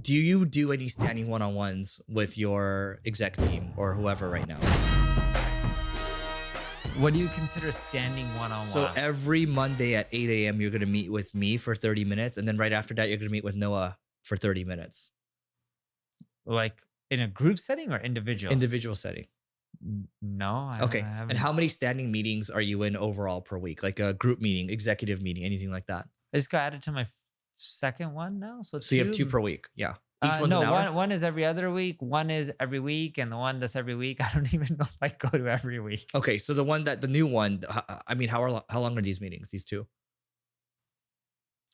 do you do any standing one-on-ones with your exec team or whoever right now? What do you consider standing one-on-one? So every Monday at 8 a.m., you're going to meet with me for 30 minutes. And then right after that, you're going to meet with Noah for 30 minutes. Like in a group setting or individual? Individual setting. No. Okay. And how many standing meetings are you in overall per week? Like a group meeting, executive meeting, anything like that? I just got added to my second one now. So you have 2 per week. Yeah. Each one's no, an hour? one is every other week. One is every week. And the one that's every week, I don't even know if I go to every week. Okay. So the new one, I mean, how long are these meetings, these 2?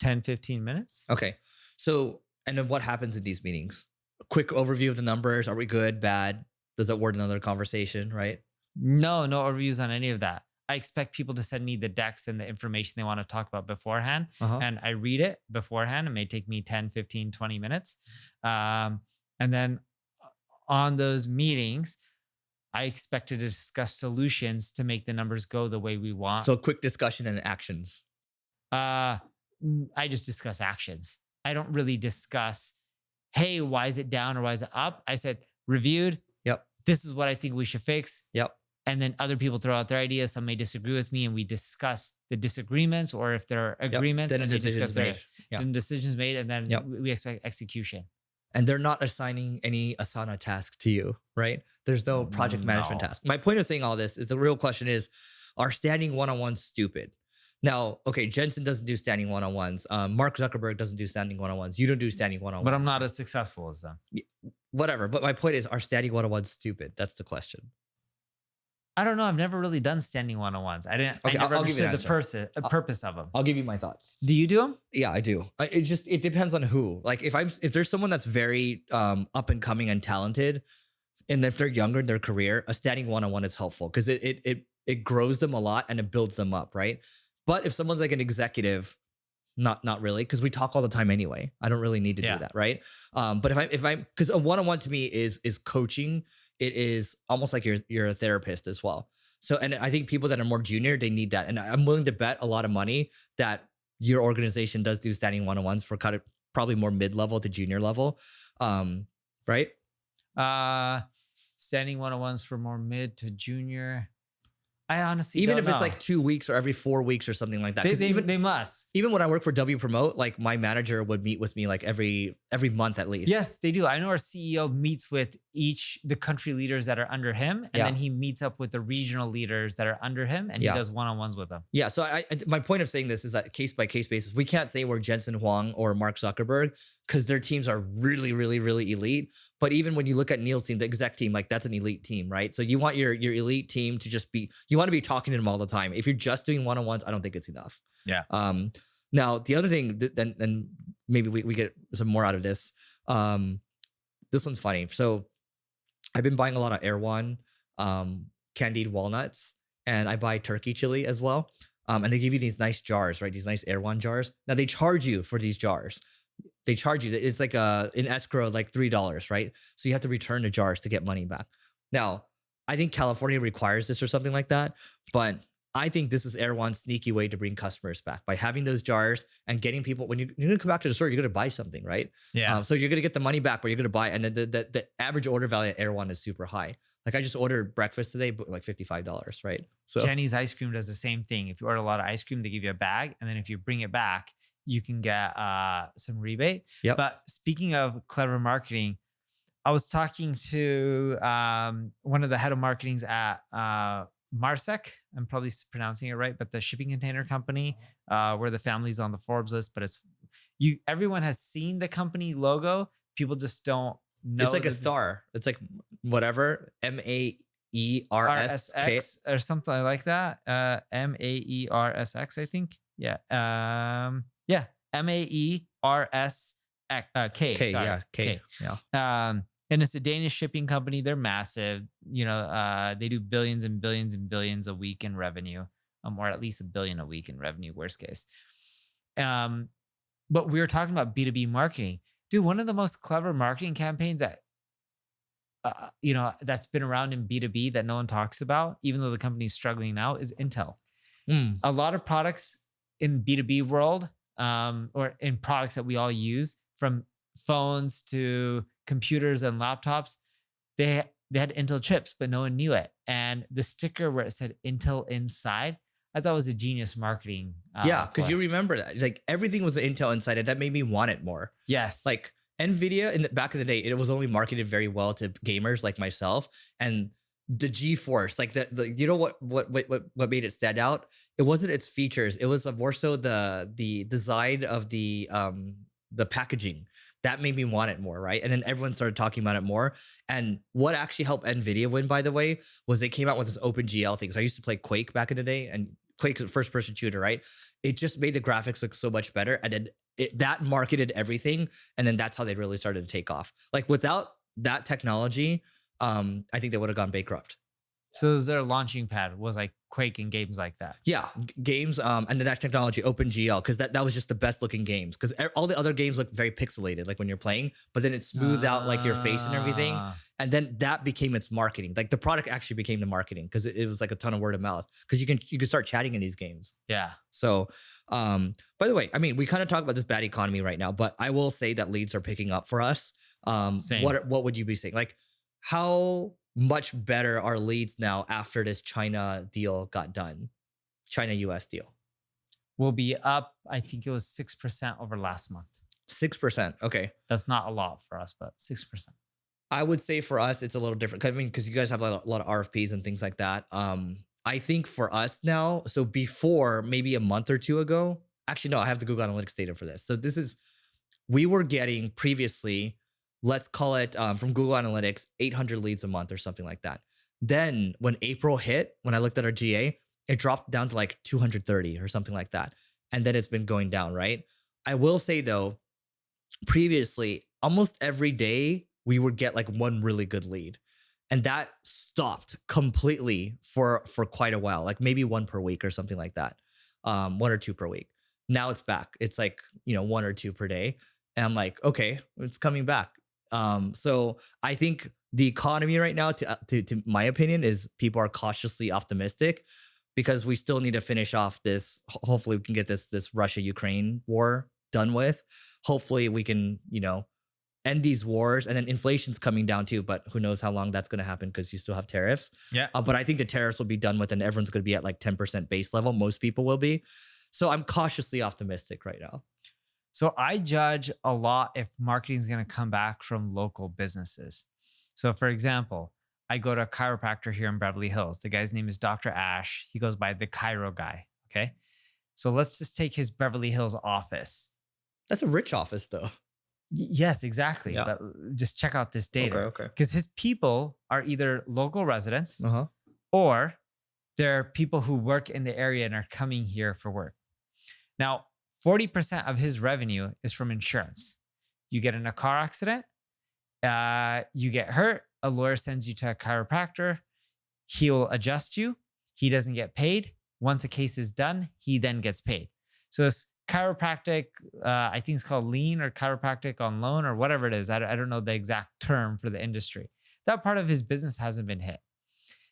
10, 15 minutes. Okay. So, and then what happens in these meetings? A quick overview of the numbers. Are we good, bad? Does that warrant another conversation, right? No overviews on any of that. I expect people to send me the decks and the information they want to talk about beforehand. And I read it beforehand. It may take me 10, 15, 20 minutes. And then on those meetings, I expect to discuss solutions to make the numbers go the way we want. So quick discussion and actions. I just discuss actions. I don't really discuss, hey, why is it down or why is it up? I said, reviewed. Yep. This is what I think we should fix. Yep. And then other people throw out their ideas. Some may disagree with me and we discuss the disagreements, or if there are agreements, then a decision's made. Then decisions made, and then we expect execution. And they're not assigning any Asana task to you, right? There's no project management task. My point of saying all this is the real question is, are standing one-on-ones stupid? Now, okay, Jensen doesn't do standing one-on-ones. Mark Zuckerberg doesn't do standing one-on-ones. You don't do standing one-on-ones. But I'm not as successful as them. Whatever. But my point is, are standing one-on-ones stupid? That's the question. I don't know. I've never really done standing one-on-ones. I never understood the purpose of them. I'll give you my thoughts. Do you do them? Yeah, I do. It depends on who. Like if there's someone that's very up and coming and talented, and if they're younger in their career, a standing one-on-one is helpful because it grows them a lot and it builds them up, right? But if someone's like an executive, not really, because we talk all the time anyway. I don't really need to do that, right? But if I'm because a one-on-one to me is coaching. It is almost like you're a therapist as well. So, and I think people that are more junior, they need that. And I'm willing to bet a lot of money that your organization does do standing one-on-ones for kind of probably more mid-level to junior level, right? Standing one-on-ones for more mid to junior. I honestly even don't if know. it's like 2 weeks or every 4 weeks or something like that. They must. Even when I work for W Promote, like my manager would meet with me like every month at least. Yes, they do. I know our CEO meets with the country leaders that are under him, and then he meets up with the regional leaders that are under him, and he does one-on-ones with them. Yeah. So my point of saying this is that case by case basis, we can't say we're Jensen Huang or Mark Zuckerberg because their teams are really, really, really elite. But even when you look at Neil's team, the exec team, like that's an elite team, right? So you want your elite team to just you want to be talking to them all the time. If you're just doing one-on-ones, I don't think it's enough. Yeah. Now, the other thing, then maybe we get some more out of this. This one's funny. So I've been buying a lot of Erewhon candied walnuts, and I buy turkey chili as well. And they give you these nice jars, right? These nice Erewhon jars. Now they charge you for these jars. They charge you. It's like in escrow, like $3, right? So you have to return the jars to get money back. Now, I think California requires this or something like that, but I think this is Erewhon's sneaky way to bring customers back by having those jars and getting people, when you're going to come back to the store, you're going to buy something, right? Yeah. So you're going to get the money back, but you're going to buy. And then the average order value at Erewhon is super high. Like I just ordered breakfast today, but like $55, right? So Jenny's Ice Cream does the same thing. If you order a lot of ice cream, they give you a bag. And then if you bring it back, you can get some rebate. Yep. But speaking of clever marketing, I was talking to one of the head of marketings at Marsec. I'm probably pronouncing it right, but the shipping container company where the family's on the Forbes list, but everyone has seen the company logo. People just don't know. It's like a star. It's like whatever, MERSX or something like that. MERSX, I think. Yeah. MERSK. K. Sorry. Yeah. K. Yeah. And it's a Danish shipping company. They're massive. You know, they do billions and billions and billions a week in revenue, or at least $1 billion a week in revenue, worst case. But we were talking about B2B marketing. Dude, one of the most clever marketing campaigns that, that's been around in B2B that no one talks about, even though the company's struggling now, is Intel. A lot of products in B2B world, or in products that we all use, from phones to computers and laptops, they had Intel chips, but no one knew it. And the sticker where it said Intel inside, I thought was a genius marketing. Yeah, because you remember that. Like everything was Intel inside, and that made me want it more. Yes. Like NVIDIA back in the day, it was only marketed very well to gamers like myself. And the GeForce, like the you know what made it stand out? It wasn't its features. It was more so the design of the packaging. That made me want it more, right? And then everyone started talking about it more. And what actually helped NVIDIA win, by the way, was they came out with this OpenGL thing. So I used to play Quake back in the day, and Quake is a first-person shooter, right? It just made the graphics look so much better. And then that marketed everything. And then that's how they really started to take off. Like without that technology, I think they would have gone bankrupt. So their launching pad was like Quake and games like that. Yeah, games, and then that technology, OpenGL, because that was just the best looking games. Because all the other games look very pixelated, like when you're playing, but then it smoothed out like your face and everything. And then that became its marketing. Like the product actually became the marketing because it was like a ton of word of mouth. Because you can start chatting in these games. Yeah. So, by the way, I mean, we kind of talk about this bad economy right now, but I will say that leads are picking up for us. Same. What would you be saying? Like, how much better are leads now after this China deal got done? China-US deal. Will be up, I think it was 6% over last month. 6%. Okay. That's not a lot for us, but 6%. I would say for us, it's a little different. I mean, because you guys have a lot of RFPs and things like that. I think for us now, so before maybe a month or two ago, actually, no, I have the Google Analytics data for this. So we were getting previously, let's call it from Google Analytics, 800 leads a month or something like that. Then when April hit, when I looked at our GA, it dropped down to like 230 or something like that. And then it's been going down, right? I will say though, previously, almost every day, we would get like one really good lead. And that stopped completely for quite a while, like maybe one per week or something like that. 1 or 2 per week. Now it's back. It's like, 1 or 2 per day. And I'm like, okay, it's coming back. So I think the economy right now, to my opinion, is people are cautiously optimistic because we still need to finish off this. Hopefully we can get this Russia-Ukraine war done with. Hopefully we can, end these wars, and then inflation's coming down too, but who knows how long that's going to happen because you still have tariffs. Yeah. But I think the tariffs will be done with and everyone's going to be at like 10% base level. Most people will be. So I'm cautiously optimistic right now. So I judge a lot if marketing is going to come back from local businesses. So for example, I go to a chiropractor here in Beverly Hills. The guy's name is Dr. Ash. He goes by the Chiro guy. Okay. So let's just take his Beverly Hills office. That's a rich office though. Yes, exactly. Yeah. But just check out this data. Okay. Because his people are either local residents or they're people who work in the area and are coming here for work. Now, 40% of his revenue is from insurance. You get in a car accident, you get hurt, a lawyer sends you to a chiropractor, he'll adjust you, he doesn't get paid. Once a case is done, he then gets paid. So it's chiropractic, I think it's called lean or chiropractic on loan or whatever it is. I don't know the exact term for the industry. That part of his business hasn't been hit.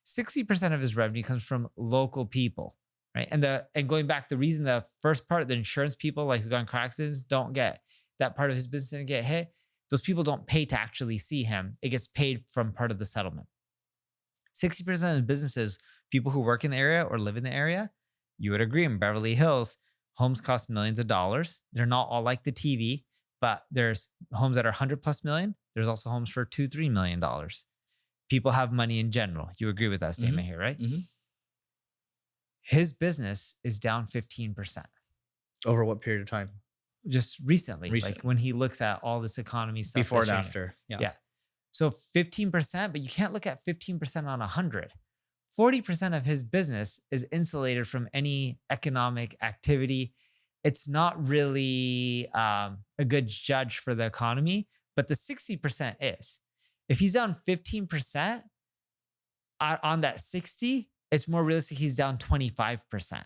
60% of his revenue comes from local people, right? And going back, the reason the first part, the insurance people like who got in car accidents don't get that part of his business didn't get hit. Those people don't pay to actually see him. It gets paid from part of the settlement. 60% of businesses, people who work in the area or live in the area, you would agree in Beverly Hills, homes cost millions of dollars. They're not all like the TV, but there's homes that are 100 plus million. There's also homes for $2-3 million. People have money in general. You agree with that statement here, right? Mm-hmm. His business is down 15%. Over what period of time? Just recently. Like when he looks at all this economy stuff. Before and after. Yeah. So 15%, but you can't look at 15% on 100. 40% of his business is insulated from any economic activity. It's not really a good judge for the economy, but the 60% is. If he's down 15% on that 60, it's more realistic he's down 25%.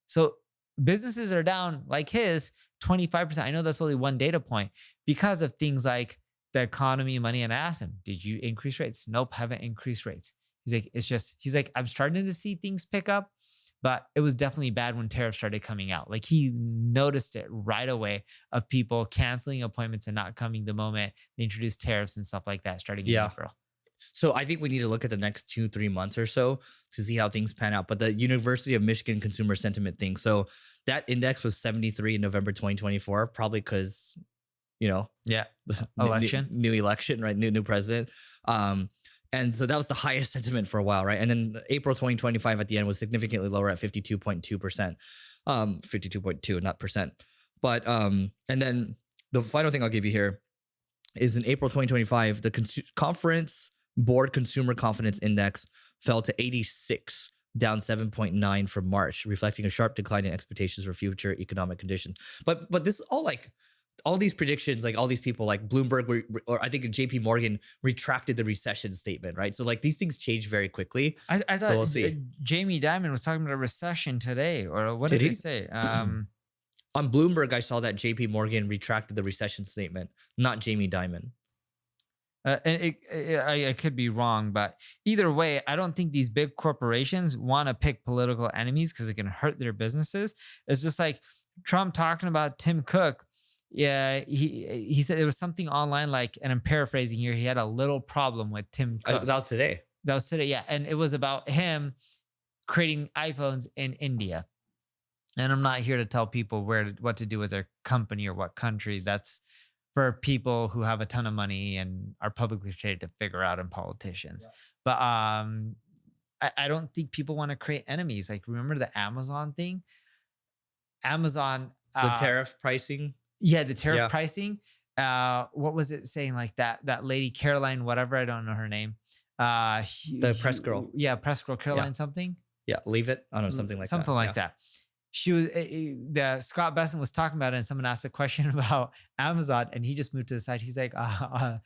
So businesses are down like his 25%. I know that's only one data point because of things like the economy, money, and I asked him, did you increase rates? Nope, haven't increased rates. He's like, I'm starting to see things pick up, but it was definitely bad when tariffs started coming out. Like he noticed it right away of people canceling appointments and not coming the moment they introduced tariffs and stuff like that starting in April. So I think we need to look at the next 2-3 months or so to see how things pan out. But the University of Michigan consumer sentiment thing. So that index was 73 in November 2024, probably because, election, new election, right? New president. And so that was the highest sentiment for a while, right? And then April 2025 at the end was significantly lower at 52.2%. 52.2, not percent. But and then the final thing I'll give you here is in April 2025, the Conference Board Consumer Confidence Index fell to 86, down 7.9 from March, reflecting a sharp decline in expectations for future economic conditions. But this is all like all these predictions, like all these people like Bloomberg or I think JP Morgan retracted the recession statement, right? So like these things change very quickly. I thought so we'll see. Jamie Dimon was talking about a recession today, or what did he say? On Bloomberg, I saw that JP Morgan retracted the recession statement, not Jamie Dimon. And I could be wrong, but either way, I don't think these big corporations want to pick political enemies because it can hurt their businesses. It's just like Trump talking about Tim Cook. Yeah, he said there was something online, like, and I'm paraphrasing here, he had a little problem with Tim Cook. That was today. Yeah. And it was about him creating iPhones in India. And I'm not here to tell people what to do with their company or what country. That's for people who have a ton of money and are publicly traded to figure out, and politicians. Yeah. But I don't think people want to create enemies. Like, remember the Amazon thing? Amazon. The tariff pricing? Yeah, the tariff pricing. What was it saying? Like that lady, Caroline, whatever, I don't know her name. The press girl. Yeah, press girl, Caroline something. Yeah, leave it. I don't know, something like that. Something like that. She was, the Scott Besson was talking about it, and someone asked a question about Amazon, and he just moved to the side. He's like, I'll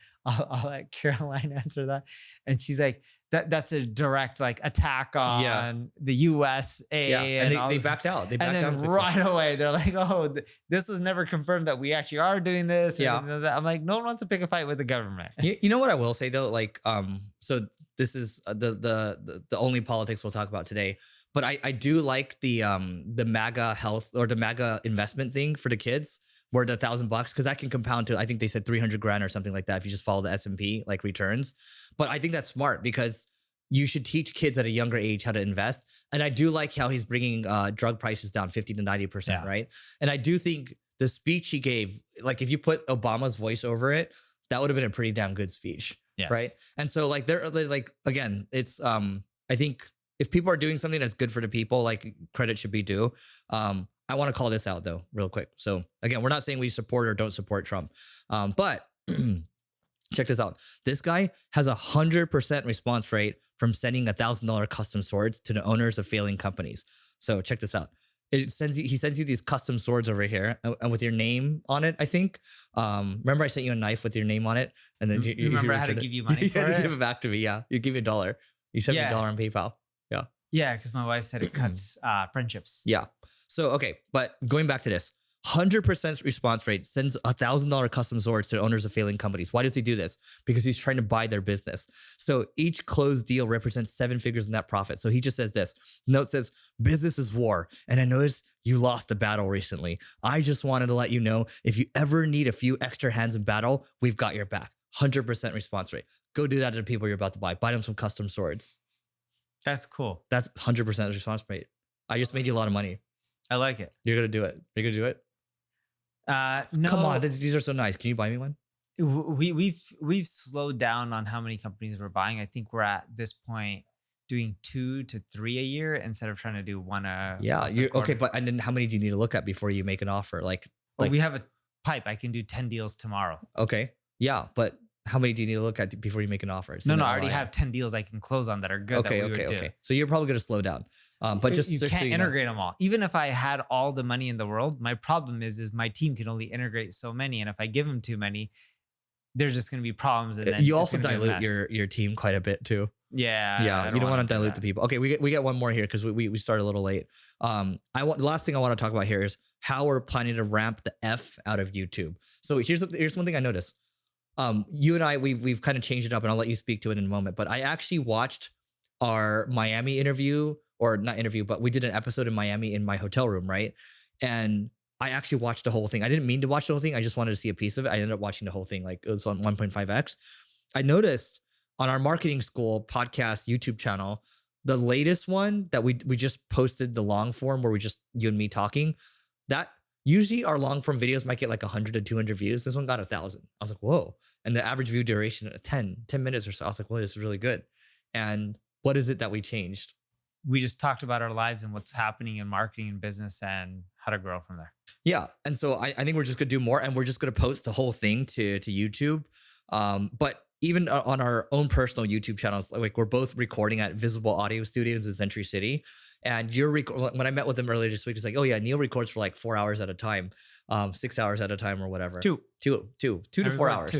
let Caroline answer that. And she's like, that's a direct like attack on the USA. Yeah, and they backed out. They backed out right away. They're like, oh, this was never confirmed that we actually are doing this. Yeah. I'm like, no one wants to pick a fight with the government. You know what I will say though? Like, so this is the only politics we'll talk about today. But I do like the MAGA health or the MAGA investment thing for the kids, where the $1,000, because that can compound to, I think they said 300 grand or something like that if you just follow the S&P like returns. But I think that's smart because you should teach kids at a younger age how to invest. And I do like how he's bringing drug prices down 50 to 90%, right? And I do think the speech he gave, like if you put Obama's voice over it, that would have been a pretty damn good speech, right? And so like they're like, again, it's I think if people are doing something that's good for the people, like credit should be due. I want to call this out though, real quick. So again, we're not saying we support or don't support Trump, but check this out. This guy has 100% response rate from sending $1,000 custom swords to the owners of failing companies. So check this out. He sends you these custom swords over here and with your name on it, I think. Remember I sent you a knife with your name on it? And then you remember how to give you money for it? You give it back to me, yeah. You give me $1. You sent me $1 on PayPal. Yeah. Yeah, because my wife said it cuts friendships. Yeah. So, okay. But going back to this, 100% response rate, sends $1,000 custom swords to owners of failing companies. Why does he do this? Because he's trying to buy their business. So each closed deal represents 7 figures in net profit. So he just says this. Note says, business is war. And I noticed you lost the battle recently. I just wanted to let you know, if you ever need a few extra hands in battle, we've got your back. 100% response rate. Go do that to the people you're about to buy. Buy them some custom swords. That's cool. That's 100% response rate. I just made you a lot of money. I like it. You're going to do it. You're going to do it? No. Come on, these are so nice. Can you buy me one? We've slowed down on how many companies we're buying. I think we're at this point doing 2 to 3 a year instead of trying to do one okay, but and then how many do you need to look at before you make an offer? Like we have a pipe. I can do 10 deals tomorrow. Okay. Yeah, but how many do you need to look at before you make an offer? No, I already have 10 deals I can close on that are good. Okay. So you're probably going to slow down. But you can't integrate them all. Even if I had all the money in the world, my problem is my team can only integrate so many. And if I give them too many, there's just going to be problems. And then you also dilute your team quite a bit too. Yeah. You don't want to dilute the people. Okay, we get one more here because we started a little late. The last thing I want to talk about here is how we're planning to ramp the F out of YouTube. So here's one thing I noticed. You and I, we've kind of changed it up, and I'll let you speak to it in a moment. But I actually watched our Miami interview, or not interview, but we did an episode in Miami in my hotel room, right? And I actually watched the whole thing. I didn't mean to watch the whole thing. I just wanted to see a piece of it. I ended up watching the whole thing. Like, it was on 1.5x. I noticed on our marketing school podcast YouTube channel, the latest one that we just posted, the long form where we just, you and me talking, that usually our long form videos might get like 100 to 200 views. This one got 1,000. I was like, whoa. And the average view duration 10 minutes or so. I was like, well, this is really good. And what is it that we changed? We just talked about our lives and what's happening in marketing and business and how to grow from there. Yeah. And so I think we're just going to do more, and we're just going to post the whole thing to YouTube. But even on our own personal YouTube channels, like we're both recording at Visible Audio Studios in Century City. And when I met with him earlier this week, it's like, oh yeah, Neil records for like 4 hours at a time, 6 hours at a time or whatever. Two to 4 hours.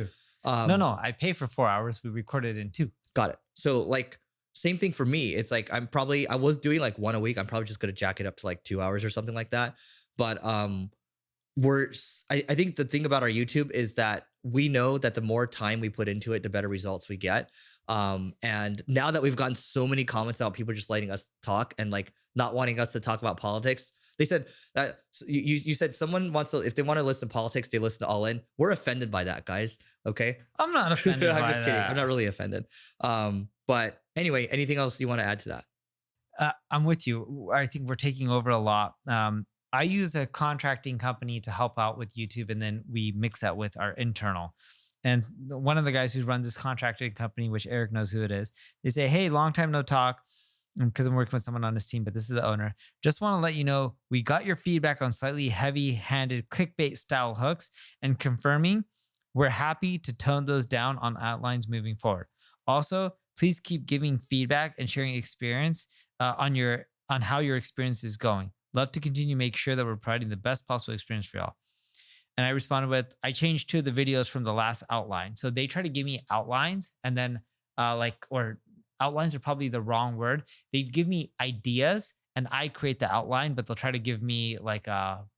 No, I pay for 4 hours. We recorded in 2. Got it. So like, same thing for me. It's like, I was doing like 1 a week. I'm probably just going to jack it up to like 2 hours or something like that. But I think the thing about our YouTube is that we know that the more time we put into it, the better results we get. And now that we've gotten so many comments about people just letting us talk and like not wanting us to talk about politics, they said that you said someone wants to, if they want to listen to politics, they listen to All In. We're offended by that, guys. Okay. I'm not offended. I'm just kidding. I'm not really offended. But anyway, anything else you want to add to that? I'm with you. I think we're taking over a lot. I use a contracting company to help out with YouTube, and then we mix that with our internal. And one of the guys who runs this contracting company, which Eric knows who it is, they say, hey, long time no talk, because I'm working with someone on his team, but this is the owner. Just want to let you know, we got your feedback on slightly heavy-handed clickbait style hooks, and confirming we're happy to tone those down on outlines moving forward. Also, please keep giving feedback and sharing experience on how your experience is going. Love to continue make sure that we're providing the best possible experience for y'all. And I responded with, I changed 2 of the videos from the last outline. So they try to give me outlines, and then or outlines are probably the wrong word. They give me ideas and I create the outline, but they'll try to give me like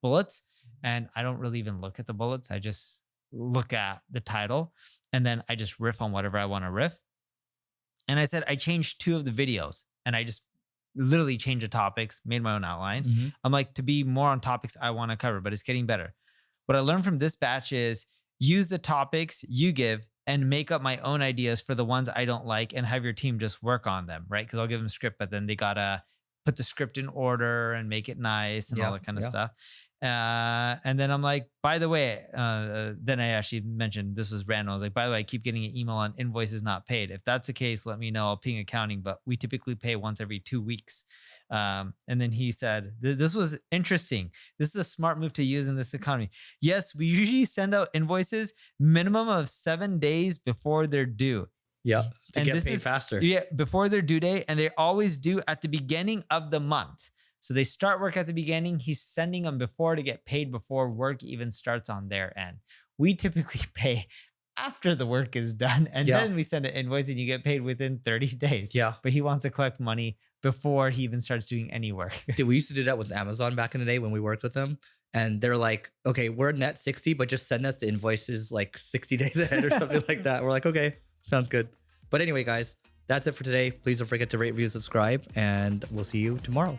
bullets. And I don't really even look at the bullets. I just look at the title, and then I just riff on whatever I want to riff. And I said, I changed 2 of the videos, and I just literally changed the topics, made my own outlines. Mm-hmm. I'm like, to be more on topics I want to cover, but it's getting better. What I learned from this batch is use the topics you give and make up my own ideas for the ones I don't like, and have your team just work on them, right? Because I'll give them a script, but then they got to put the script in order and make it nice and all that kind of stuff. And then I'm like, by the way, then I actually mentioned, this was random. I was like, by the way, I keep getting an email on invoices not paid. If that's the case, let me know. I'll ping accounting, but we typically pay once every 2 weeks. And then he said, this was interesting. This is a smart move to use in this economy. Yes, we usually send out invoices minimum of 7 days before they're due. Yeah, to get paid faster. Yeah, before their due date, and they always due at the beginning of the month. So they start work at the beginning. He's sending them before to get paid before work even starts on their end. We typically pay after the work is done, and then we send an invoice and you get paid within 30 days. Yeah. But he wants to collect money before he even starts doing any work. Dude, we used to do that with Amazon back in the day when we worked with them. And they're like, okay, we're net 60, but just send us the invoices like 60 days ahead or something like that. We're like, okay, sounds good. But anyway, guys, that's it for today. Please don't forget to rate, review, subscribe, and we'll see you tomorrow.